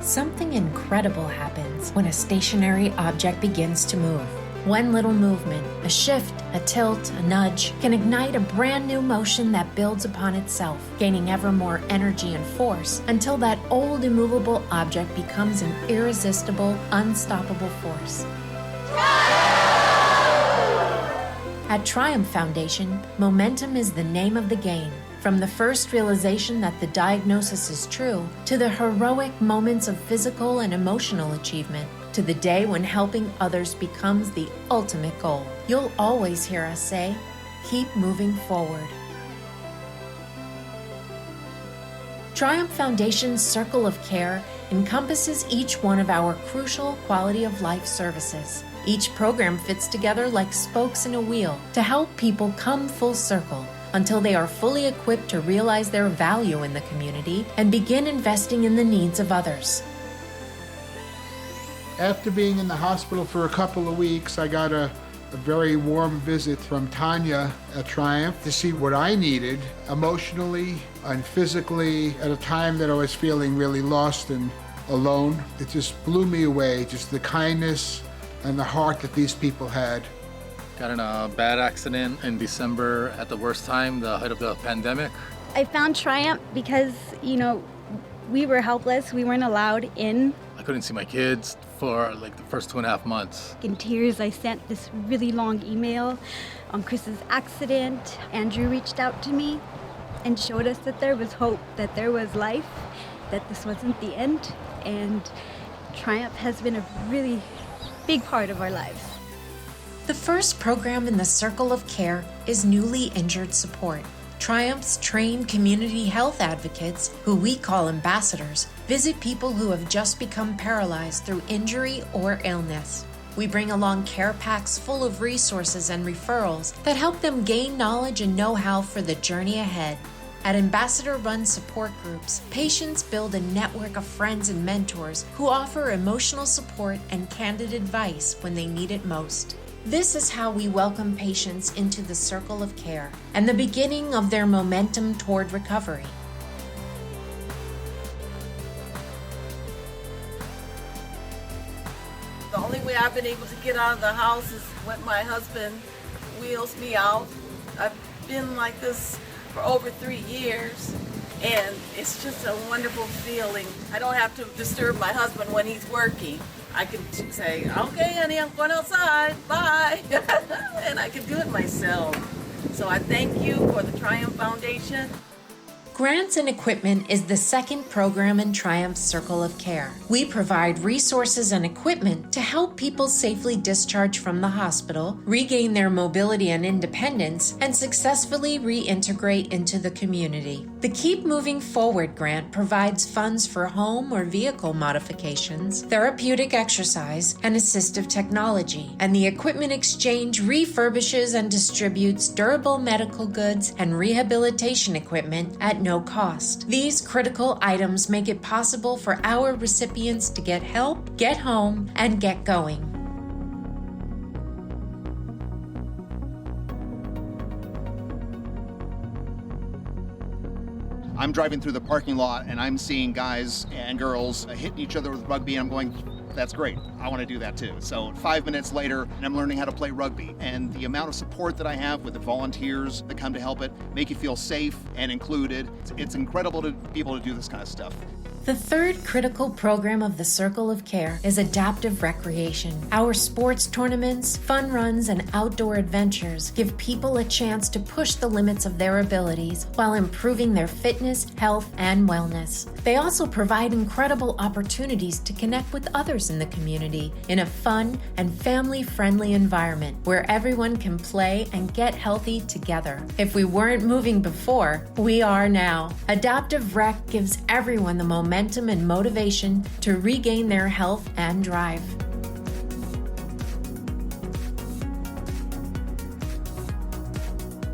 Something incredible happens when a stationary object begins to move. One little movement, a shift, a tilt, a nudge, can ignite a brand new motion that builds upon itself, gaining ever more energy and force until that old immovable object becomes an irresistible, unstoppable force. At Triumph Foundation, momentum is the name of the game. From the first realization that the diagnosis is true, to the heroic moments of physical and emotional achievement, to the day when helping others becomes the ultimate goal. You'll always hear us say, keep moving forward. Triumph Foundation's Circle of Care encompasses each one of our crucial quality of life services. Each program fits together like spokes in a wheel to help people come full circle until they are fully equipped to realize their value in the community and begin investing in the needs of others. After being in the hospital for a couple of weeks, I got a very warm visit from Tanya at Triumph to see what I needed emotionally and physically at a time that I was feeling really lost and alone. It just blew me away, just the kindness and the heart that these people had. Got in a bad accident in December at the worst time, the height of the pandemic. I found Triumph because, we were helpless. We weren't allowed in. I couldn't see my kids for like the first 2.5 months. In tears, I sent this really long email on Chris's accident. Andrew reached out to me and showed us that there was hope, that there was life, that this wasn't the end. And Triumph has been a really big part of our lives. The first program in the Circle of Care is Newly Injured Support. Triumph's trained community health advocates, who we call ambassadors, visit people who have just become paralyzed through injury or illness. We bring along care packs full of resources and referrals that help them gain knowledge and know-how for the journey ahead. At ambassador-run support groups, patients build a network of friends and mentors who offer emotional support and candid advice when they need it most. This is how we welcome patients into the Circle of Care and the beginning of their momentum toward recovery. The only way I've been able to get out of the house is when my husband wheels me out. I've been like this for over 3 years, and it's just a wonderful feeling. I don't have to disturb my husband when he's working. I can say, okay, honey, I'm going outside, bye. And I can do it myself. So I thank you for the Triumph Foundation. Grants and Equipment is the second program in Triumph's Circle of Care. We provide resources and equipment to help people safely discharge from the hospital, regain their mobility and independence, and successfully reintegrate into the community. The Keep Moving Forward grant provides funds for home or vehicle modifications, therapeutic exercise, and assistive technology. And the Equipment Exchange refurbishes and distributes durable medical goods and rehabilitation equipment at no cost. These critical items make it possible for our recipients to get help, get home, and get going. I'm driving through the parking lot and I'm seeing guys and girls hitting each other with rugby, and I'm going, that's great. I want to do that too. So 5 minutes later, and I'm learning how to play rugby. And the amount of support that I have with the volunteers that come to help it, make you feel safe and included. It's incredible to be able to do this kind of stuff. The third critical program of the Circle of Care is adaptive recreation. Our sports tournaments, fun runs, and outdoor adventures give people a chance to push the limits of their abilities while improving their fitness, health, and wellness. They also provide incredible opportunities to connect with others in the community in a fun and family-friendly environment where everyone can play and get healthy together. If we weren't moving before, we are now. Adaptive Rec gives everyone the momentum and motivation to regain their health and drive.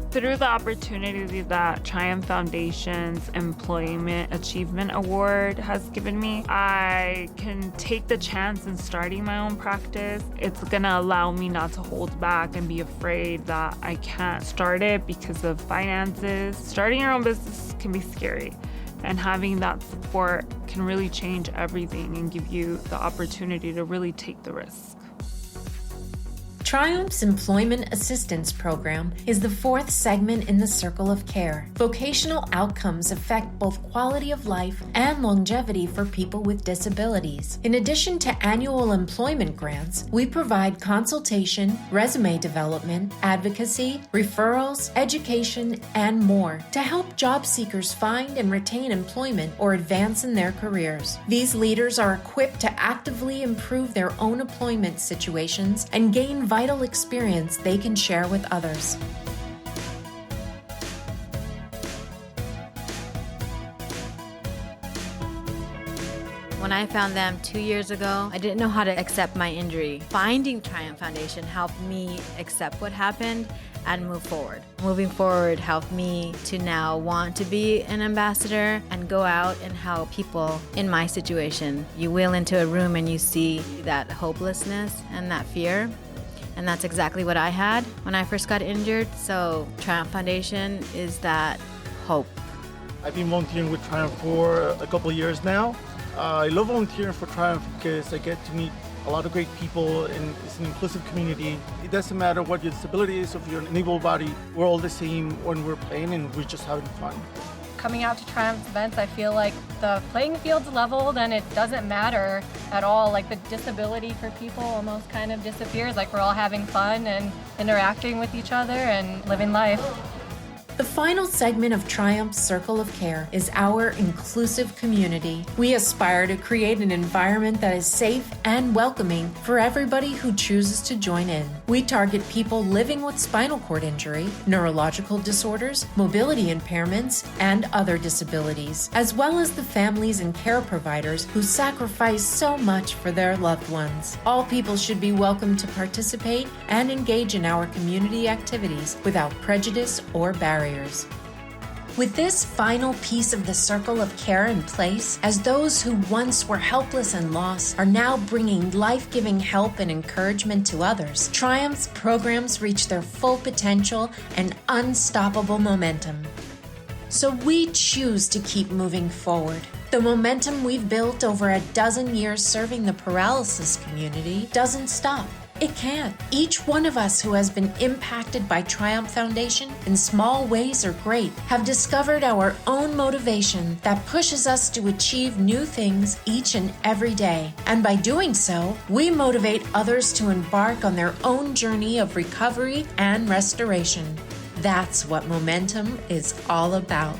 Through the opportunity that Triumph Foundation's Employment Achievement Award has given me, I can take the chance in starting my own practice. It's gonna allow me not to hold back and be afraid that I can't start it because of finances. Starting your own business can be scary, and having that support can really change everything and give you the opportunity to really take the risk. Triumph's Employment Assistance Program is the fourth segment in the Circle of Care. Vocational outcomes affect both quality of life and longevity for people with disabilities. In addition to annual employment grants, we provide consultation, resume development, advocacy, referrals, education, and more to help job seekers find and retain employment or advance in their careers. These leaders are equipped to actively improve their own employment situations and gain vital experience they can share with others. When I found them 2 years ago, I didn't know how to accept my injury. Finding Triumph Foundation helped me accept what happened and move forward. Moving forward helped me to now want to be an ambassador and go out and help people in my situation. You wheel into a room and you see that hopelessness and that fear. And that's exactly what I had when I first got injured. So Triumph Foundation is that hope. I've been volunteering with Triumph for a couple of years now. I love volunteering for Triumph because I get to meet a lot of great people, and it's an inclusive community. It doesn't matter what your disability is, if you're an able body, we're all the same when we're playing and we're just having fun. Coming out to Triumph's events, I feel like the playing field's leveled and it doesn't matter at all. Like the disability for people almost kind of disappears. Like we're all having fun and interacting with each other and living life. The final segment of Triumph's Circle of Care is our inclusive community. We aspire to create an environment that is safe and welcoming for everybody who chooses to join in. We target people living with spinal cord injury, neurological disorders, mobility impairments, and other disabilities, as well as the families and care providers who sacrifice so much for their loved ones. All people should be welcome to participate and engage in our community activities without prejudice or barriers. With this final piece of the circle of care in place, as those who once were helpless and lost are now bringing life-giving help and encouragement to others, Triumph's programs reach their full potential and unstoppable momentum. So we choose to keep moving forward. The momentum we've built over a dozen years serving the paralysis community doesn't stop. It can't. Each one of us who has been impacted by Triumph Foundation in small ways or great have discovered our own motivation that pushes us to achieve new things each and every day. And by doing so, we motivate others to embark on their own journey of recovery and restoration. That's what momentum is all about.